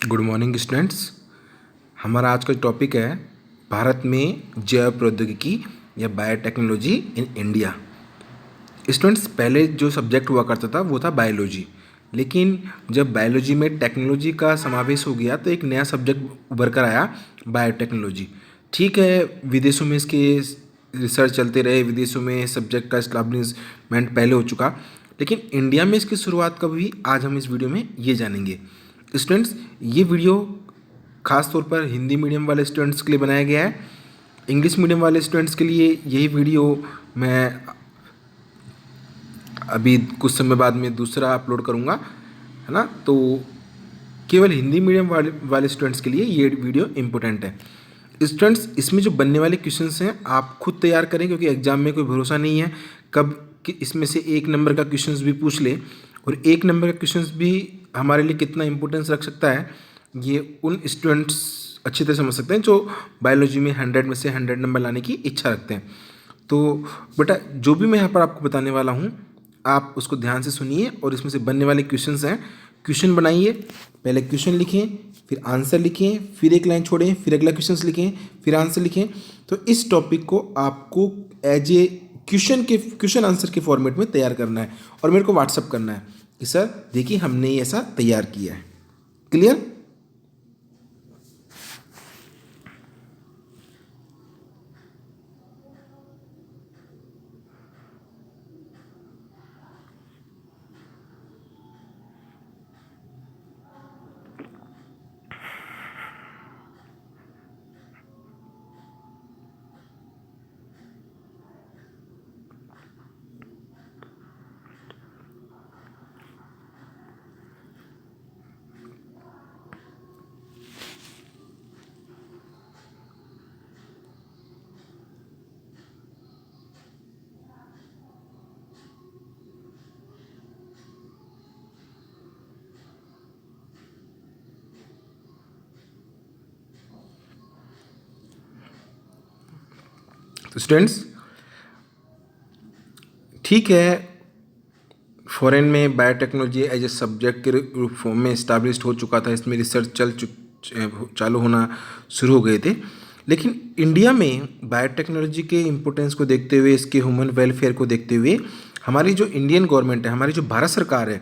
Good morning students. हमारा आज का टॉपिक है भारत में जैव प्रौद्योगिकी या बायोटेक्नोलॉजी इन इंडिया। स्टूडेंट्स, पहले जो सब्जेक्ट हुआ करता था वो था बायोलॉजी, लेकिन जब बायोलॉजी में टेक्नोलॉजी का समावेश हो गया तो एक नया सब्जेक्ट उभर कर आया, बायोटेक्नोलॉजी। ठीक है, विदेशों में इसके रिसर्च चलते रहे, विदेशों में सब्जेक्ट का इस्टेब्लिशमेंट पहले हो चुका, लेकिन इंडिया में इसकी शुरुआत कब हुई आज हम इस वीडियो में ये जानेंगे। स्टूडेंट्स, ये वीडियो खास तौर पर हिंदी मीडियम वाले स्टूडेंट्स के लिए बनाया गया है। इंग्लिश मीडियम वाले स्टूडेंट्स के लिए यही वीडियो मैं अभी कुछ समय बाद में दूसरा अपलोड करूँगा, है ना। तो केवल हिंदी मीडियम वाले स्टूडेंट्स के लिए ये वीडियो इम्पोर्टेंट है। स्टूडेंट्स, इसमें जो बनने वाले क्वेश्चंस हैं आप खुद तैयार करें, क्योंकि एग्जाम में कोई भरोसा नहीं है कब कि इसमें से एक नंबर का क्वेश्चंस भी पूछ ले, और एक नंबर का क्वेश्चंस भी हमारे लिए कितना इंपॉर्टेंस रख सकता है ये उन स्टूडेंट्स अच्छी तरह समझ सकते हैं जो बायोलॉजी में 100 में से 100 नंबर लाने की इच्छा रखते हैं। तो बेटा, जो भी मैं यहाँ पर आपको बताने वाला हूँ आप उसको ध्यान से सुनिए, और इसमें से बनने वाले क्वेश्चंस हैं, क्वेश्चन बनाइए, पहले क्वेश्चन लिखें, फिर आंसर लिखें, फिर एक लाइन छोड़ें, फिर अगला क्वेश्चन लिखें, फिर आंसर लिखें। तो इस टॉपिक को आपको एज ए क्वेश्चन आंसर के फॉर्मेट में तैयार करना है और मेरे को व्हाट्सअप करना है कि सर देखिए हमने ये ऐसा तैयार किया है। क्लियर? तो स्टूडेंट्स, ठीक है, फॉरेन में बायोटेक्नोलॉजी एज ए सब्जेक्ट के फॉर्म में इस्टेब्लिश्ड हो चुका था, इसमें रिसर्च चालू होना शुरू हो गए थे, लेकिन इंडिया में बायोटेक्नोलॉजी के इम्पोर्टेंस को देखते हुए, इसके ह्यूमन वेलफेयर को देखते हुए, हमारी जो इंडियन गवर्नमेंट है, हमारी जो भारत सरकार है,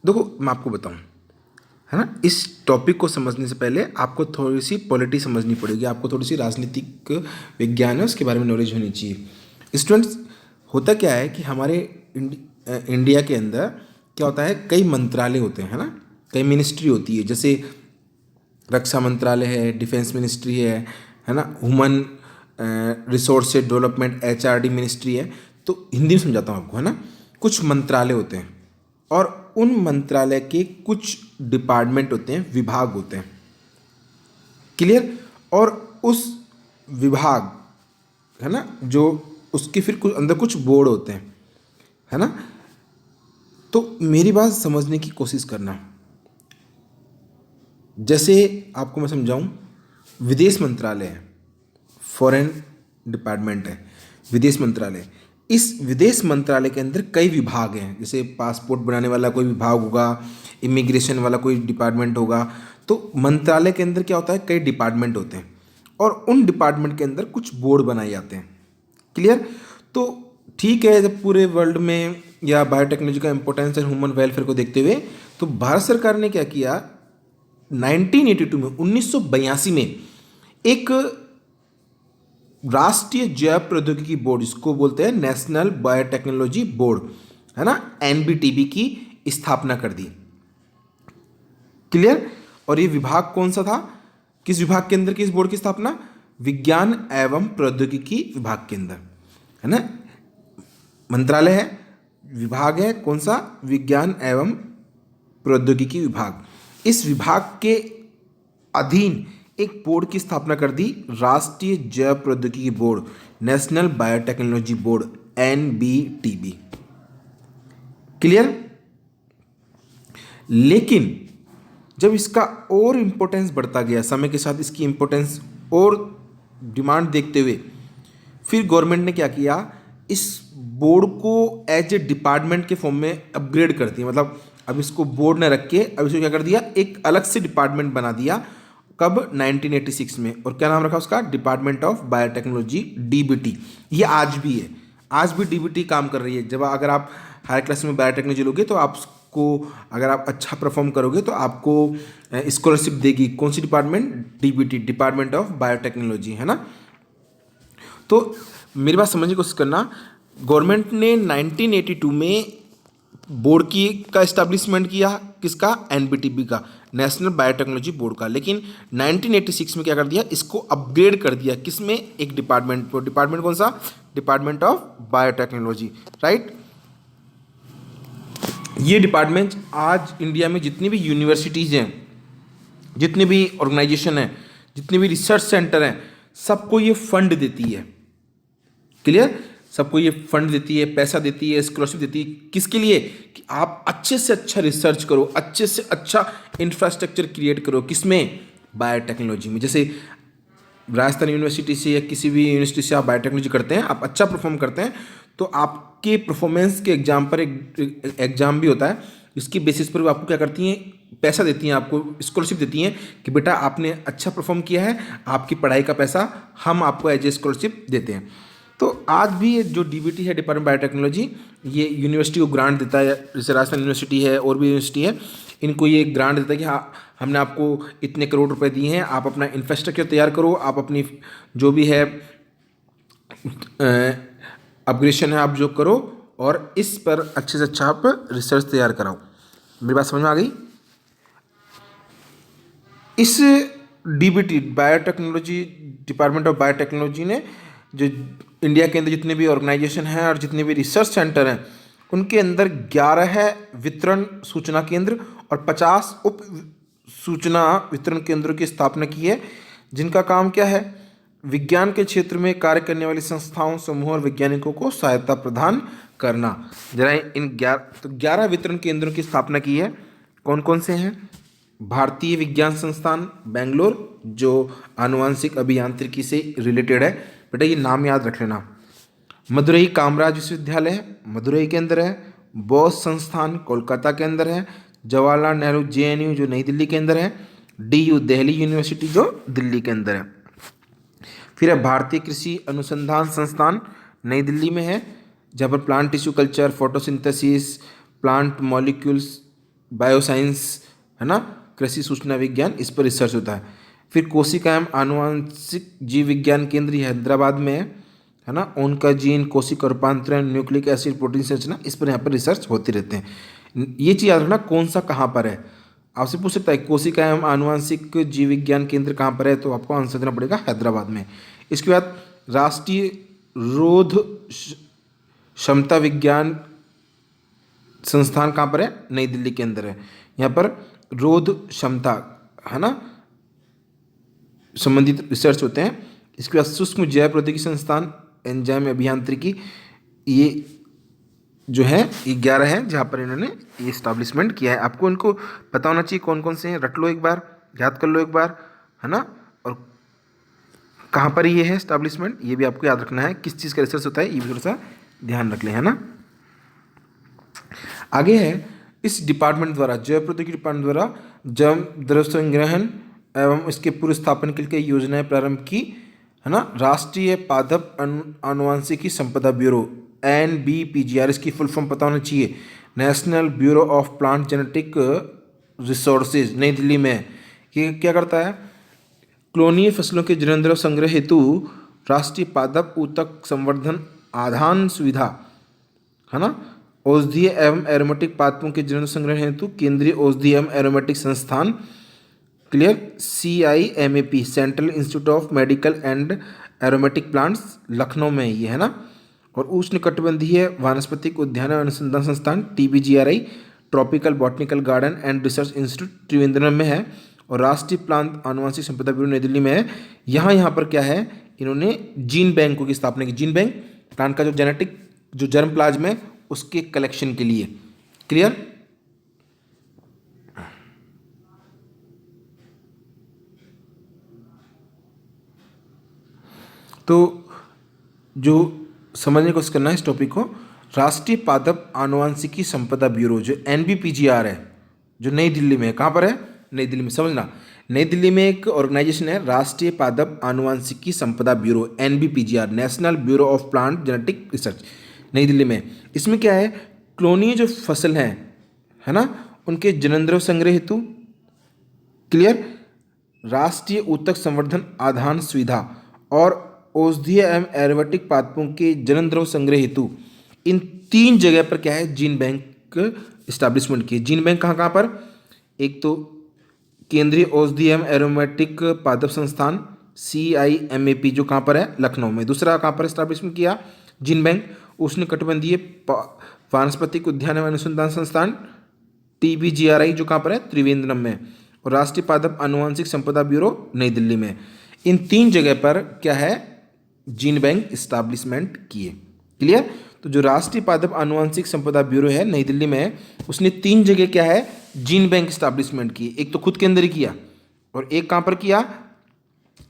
देखो मैं आपको बताऊं, है ना, इस टॉपिक को समझने से पहले आपको थोड़ी सी पॉलिटी समझनी पड़ेगी, आपको थोड़ी सी राजनीतिक विज्ञान है उसके बारे में नॉलेज होनी चाहिए। स्टूडेंट्स, होता क्या है कि हमारे इंडिया के अंदर क्या होता है, कई मंत्रालय होते हैं, है ना, कई मिनिस्ट्री होती है, जैसे रक्षा मंत्रालय है, डिफेंस मिनिस्ट्री है ना, human resource development HRD ministry है। तो हिंदी में समझाता हूँ आपको, है ना, कुछ मंत्रालय होते हैं और उन मंत्रालय के कुछ डिपार्टमेंट होते हैं, विभाग होते हैं। क्लियर? और उस विभाग, है ना, जो उसके फिर कुछ अंदर कुछ बोर्ड होते हैं, है ना। तो मेरी बात समझने की कोशिश करना। जैसे आपको मैं समझाऊं, विदेश मंत्रालय है, फॉरेन डिपार्टमेंट है, विदेश मंत्रालय। इस विदेश मंत्रालय के अंदर कई विभाग हैं, जैसे पासपोर्ट बनाने वाला कोई विभाग होगा, इमिग्रेशन वाला कोई डिपार्टमेंट होगा। तो मंत्रालय के अंदर क्या होता है, कई डिपार्टमेंट होते हैं और उन डिपार्टमेंट के अंदर कुछ बोर्ड बनाए जाते हैं। क्लियर? तो ठीक है, जब पूरे वर्ल्ड में या बायोटेक्नोलॉजी का इंपॉर्टेंस और ह्यूमन वेलफेयर को देखते हुए, तो भारत सरकार ने क्या किया, 1982 में 1982 में एक राष्ट्रीय जैव प्रौद्योगिकी बोर्ड, इसको बोलते हैं नेशनल बायोटेक्नोलॉजी बोर्ड, है ना, NBTB की स्थापना कर दी। क्लियर? और ये विभाग कौन सा था, किस विभाग के अंदर की इस बोर्ड की स्थापना, विज्ञान एवं प्रौद्योगिकी विभाग के अंदर, है ना। मंत्रालय है, विभाग है कौन सा, विज्ञान एवं प्रौद्योगिकी विभाग। इस विभाग के अधीन एक बोर्ड की स्थापना कर दी, राष्ट्रीय जैव प्रौद्योगिकी board, national biotechnology board, NBTB। Clear? लेकिन जब इसका और इम्पोर्टेंस बढ़ता गया, समय के साथ इसकी इम्पोर्टेंस और डिमांड देखते हुए, फिर गवर्नमेंट ने क्या किया, इस बोर्ड को एज ए डिपार्टमेंट के फॉर्म में अपग्रेड कर दिया। मतलब अब इसको बोर्ड ने रख के अब इसको क्या कर दिया, एक अलग से डिपार्टमेंट बना दिया। कब? 1986 में। और क्या नाम रखा उसका? Department of biotechnology, DBT. ये आज भी है, आज भी डीबीटी काम कर रही है। जब अगर आप हायर क्लास में बायोटेक्नोलॉजी लोगे तो आपको, अगर आप अच्छा परफॉर्म करोगे तो आपको स्कॉलरशिप देगी। कौन सी department? DBT, department of biotechnology, है ना। तो मेरी बात समझने की कोशिश करना, गवर्नमेंट ने 1982 में बोर्ड की का इस्टेब्लिशमेंट किया, किसका? एनबीटीबी का, नेशनल बायोटेक्नोलॉजी बोर्ड का। लेकिन 1986 में क्या कर दिया, इसको अपग्रेड कर दिया, किसमें? एक डिपार्टमेंट को। डिपार्टमेंट कौन सा? Department of biotechnology, right. ये डिपार्टमेंट आज इंडिया में जितनी भी यूनिवर्सिटीज़ हैं, जितने भी ऑर्गेनाइजेशन हैं, जितने भी रिसर्च सेंटर हैं, सबको ये फंड देती है। क्लियर? सबको ये फंड देती है, पैसा देती है, स्कॉलरशिप देती है। किसके लिए? कि आप अच्छे से अच्छा रिसर्च करो, अच्छे से अच्छा इंफ्रास्ट्रक्चर क्रिएट करो। किसमें? बायोटेक्नोलॉजी में। जैसे राजस्थान यूनिवर्सिटी से या किसी भी यूनिवर्सिटी से आप बायोटेक्नोलॉजी करते हैं, आप अच्छा परफॉर्म करते हैं, तो आपके परफॉर्मेंस के एग्जाम पर एक एग्जाम भी होता है, इसकी बेसिस पर वो आपको क्या करती हैं? पैसा देती हैं, आपको स्कॉलरशिप देती हैं कि बेटा आपने अच्छा परफॉर्म किया है, आपकी पढ़ाई का पैसा हम आपको एज ए स्कॉलरशिप देते हैं। तो आज भी ये जो डीबीटी है, डिपार्टमेंट बायोटेक्नोलॉजी, ये यूनिवर्सिटी को ग्रांट देता है। जैसे राजस्थान यूनिवर्सिटी है और भी यूनिवर्सिटी है, इनको ये ग्रांट देता है कि हाँ हमने आपको इतने करोड़ रुपए दिए हैं, आप अपना इंफ्रास्ट्रक्चर तैयार करो, आप अपनी जो भी है अपग्रेडेशन है आप जो करो, और इस पर अच्छे से अच्छा आप रिसर्च तैयार कराओ। मेरी बात समझ में आ गई? इस DBT, biotechnology, department of biotechnology ने जो इंडिया के अंदर जितने भी ऑर्गेनाइजेशन हैं और जितने भी रिसर्च सेंटर हैं, उनके अंदर 11 वितरण सूचना केंद्र और 50 उप सूचना वितरण केंद्रों की स्थापना की है, जिनका काम क्या है? विज्ञान के क्षेत्र में कार्य करने वाली संस्थाओं, समूह और वैज्ञानिकों को सहायता प्रदान करना। जरा इन 11 वितरण केंद्रों की स्थापना की है। कौन कौन से हैं? भारतीय विज्ञान संस्थान बेंगलोर, जो आनुवांशिक अभियांत्रिकी से रिलेटेड है, बेटा ये नाम याद रख लेना। मदुरई कामराज विश्वविद्यालय मदुरई के अंदर है। बोस संस्थान कोलकाता के अंदर है। जवाहरलाल नेहरू जेएनयू जो नई दिल्ली के अंदर है। डीयू दिल्ली यूनिवर्सिटी जो दिल्ली के अंदर है। फिर है भारतीय कृषि अनुसंधान संस्थान नई दिल्ली में है, जहाँ पर plant tissue culture, photosynthesis, plant molecules, bioscience, है ना, कृषि सूचना विज्ञान, इस पर रिसर्च होता है। फिर कोशिकाएं आनुवांशिक जीव विज्ञान केंद्र ये हैदराबाद में है ना। उनका जीन, कोशिका रूपांतरण, न्यूक्लिक एसिड, प्रोटीन संरचना, इस पर यहाँ पर रिसर्च होते रहते हैं। ये चीज़ याद रखना, कौन सा कहाँ पर है। आपसे पूछ सकता है कोशिकाएं आनुवांशिक जीव विज्ञान केंद्र कहाँ पर है, तो आपको आंसर देना पड़ेगा हैदराबाद में। इसके बाद राष्ट्रीय रोध क्षमता विज्ञान संस्थान कहाँ पर है? नई दिल्ली के अंदर है। यहाँ पर रोध क्षमता, है ना, संबंधित रिसर्च होते हैं। इसके बाद सूक्ष्म जैव प्रौद्योगिकी संस्थान एंजाइम अभियांत्रिकी, ये जो है ये 11 है जहाँ पर इन्होंने ये इस्टेब्लिशमेंट किया है। आपको इनको पता होना चाहिए कौन कौन से हैं, रट लो एक बार, याद कर लो एक बार, है ना। और कहाँ पर ये है इस्टेब्लिशमेंट, ये भी आपको याद रखना है। किस चीज़ का रिसर्च होता है ये भी थोड़ा सा ध्यान रख लें, है ना। आगे है, इस डिपार्टमेंट द्वारा, जैव प्रौद्योगिकी डिपार्टमेंट द्वारा जैव द्रव्य संग्रहण एवं इसके पूर्व स्थापन के लिए योजनाएं प्रारंभ की, है ना। राष्ट्रीय पादप आनुवांशिकी संपदा ब्यूरो NBPGR, इसकी फुल फॉर्म पता होना चाहिए, national bureau of plant genetic resources, नई दिल्ली में। ये क्या करता है? क्लोनीय फसलों के जनन संग्रह हेतु राष्ट्रीय पादप ऊतक संवर्धन आधान सुविधा, है ना। औषधीय एवं एरोमेटिक पादपों के जनन संग्रह हेतु केंद्रीय औषधीय एवं एरोमेटिक संस्थान, clear, CIMAP, central institute of medical and aromatic plants, Lucknow में ये, है ना। और उष्णकटिबंधीय वानस्पतिक उद्यान अनुसंधान संस्थान TBGRI, tropical botanical garden and research institute Trivandrum में है। और राष्ट्रीय प्लांट आनुवांशिक संपदा ब्यूरो नई दिल्ली में है। यहाँ पर क्या है, इन्होंने जीन बैंकों की स्थापना की। जीन बैंक प्लांट का जो जेनेटिक जो जर्म प्लाज्म है उसके कलेक्शन के लिए, क्लियर। तो जो समझने की कोशिश करना है इस टॉपिक को, राष्ट्रीय पादप आनुवंशिकी संपदा ब्यूरो जो NBPGR है, जो नई दिल्ली में है, कहाँ पर है? नई दिल्ली में। समझना, नई दिल्ली में एक ऑर्गेनाइजेशन है, राष्ट्रीय पादप आनुवंशिकी संपदा bureau, NBPGR, national bureau of plant genetic research, नई दिल्ली में। इसमें क्या है, क्लोनीय जो फसल हैं, है ना, उनके जननद्रव्य संग्रह हेतु, क्लियर, राष्ट्रीय ऊतक संवर्धन आधान सुविधा और औषधीय एवं एरोमेटिक पादपों के जननद्रव्य संग्रह हेतु इन 3 जगह पर क्या है, जीन बैंक इस्टेब्लिशमेंट की। जीन बैंक कहाँ कहाँ पर? एक तो केंद्रीय औषधीय एवं एरोमेटिक पादप संस्थान CIMAP जो कहाँ पर है, लखनऊ में। दूसरा कहाँ पर इस्टेब्लिशमेंट किया जीन बैंक? उष्णकटिबंधीय वानस्पतिक उद्यान एवं अनुसंधान संस्थान TBGRI जो कहाँ पर है, त्रिवेंद्रम में। और राष्ट्रीय पादप आनुवंशिक संपदा ब्यूरो नई दिल्ली में। इन 3 जगह पर क्या है, जीन बैंक इस्टेब्लिशमेंट किए। क्लियर? तो जो राष्ट्रीय पादप आनुवंशिक संपदा ब्यूरो है नई दिल्ली में, उसने 3 जगह क्या है, जीन बैंक इस्टेब्लिशमेंट की। एक तो खुद के अंदर ही किया, और एक कहाँ पर किया,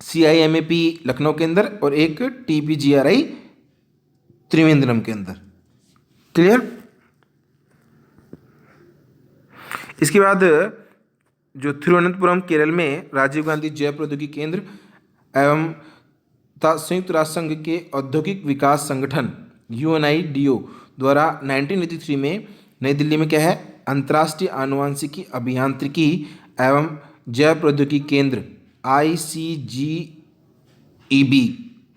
CIMAP लखनऊ के अंदर, और एक TBGRI त्रिवेंद्रम के अंदर। क्लियर? इसके बाद जो तिरुवनंतपुरम केरल में राजीव गांधी जैव प्रौद्योगिकी केंद्र एवं संयुक्त राष्ट्र संघ के औद्योगिक विकास संगठन UNIDO द्वारा 1983 में नई दिल्ली में क्या है, अंतर्राष्ट्रीय आनुवंशिकी अभियांत्रिकी एवं जैव प्रौद्योगिकी केंद्र ICGEB,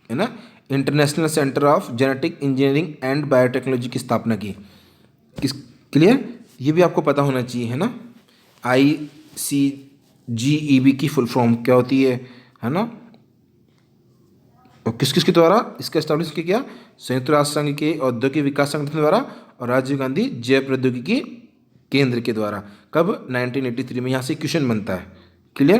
है ना, international centre of genetic engineering and biotechnology की स्थापना की। किस, क्लियर? ये भी आपको पता होना चाहिए, है ना। ICGEB की फुल फॉर्म क्या होती है ना। और किस किस के द्वारा इसका एस्टेब्लिश किया गया? संयुक्त राष्ट्र संघ के औद्योगिक विकास संगठन द्वारा और राजीव गांधी जैव प्रौद्योगिकी केंद्र के द्वारा। कब? 1983 में। यहाँ से क्वेश्चन बनता है। क्लियर?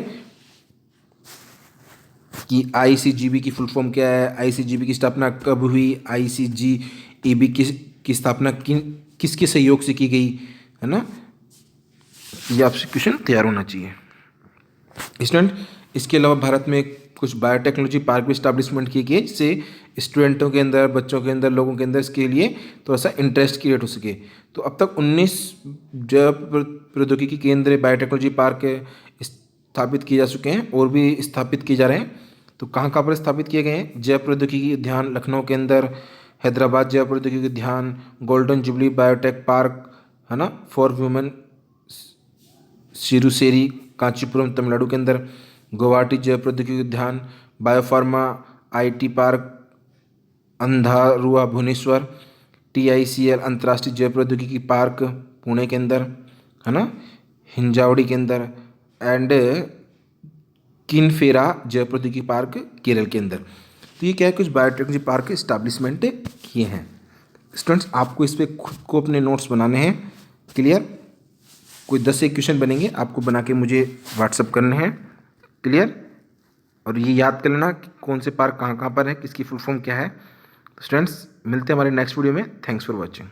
कि ICGB की फुल फॉर्म क्या है, ICGB की स्थापना कब हुई, ICGEB की स्थापना किसके सहयोग से की गई, है ना। ये आपसे क्वेश्चन तैयार होना चाहिए स्टूडेंट। इसके अलावा भारत में कुछ बायोटेक्नोलॉजी पार्क भी स्टैब्लिशमेंट किए गए, जिससे स्टूडेंटों के अंदर, बच्चों के अंदर, लोगों के अंदर इसके लिए थोड़ा सा इंटरेस्ट क्रिएट हो सके। तो अब तक 19 जैव प्रौद्योगिकी केंद्र, बायोटेक्नोलॉजी पार्क स्थापित किए जा चुके हैं, और भी स्थापित किए जा रहे हैं। तो कहाँ कहाँ पर स्थापित किए गए हैं? जैव प्रौद्योगिकी उद्यान लखनऊ के अंदर, हैदराबाद जैव प्रौद्योगिकी उद्यान, गोल्डन जुबली बायोटेक पार्क, है ना, फॉर ह्यूमन सिरुसेरी कांचीपुरम तमिलनाडु के अंदर, गुवाहाटी जैव प्रौद्योगिकी उद्यान, biopharma IT park Andharua Bhubaneswar, TICL अंतर्राष्ट्रीय जैव प्रौद्योगिकी पार्क पुणे के अंदर, है ना, हिंजावड़ी के अंदर, एंड किनफेरा जैव प्रौद्योगिकी पार्क केरल के अंदर। तो ये क्या है, कुछ बायोटेक्नोलॉजी पार्क इस्टेब्लिशमेंट किए हैं। स्टूडेंट्स, आपको इस पर खुद को अपने नोट्स बनाने हैं। क्लियर? कोई 10 से क्वेश्चन बनेंगे, आपको बना के मुझे व्हाट्सअप करने हैं। क्लियर? और ये याद कर लेना कि कौन से पार्क कहाँ कहाँ पर है, किसकी फुल फॉर्म क्या है। स्टूडेंट्स, मिलते हैं हमारे नेक्स्ट वीडियो में। Thanks for watching.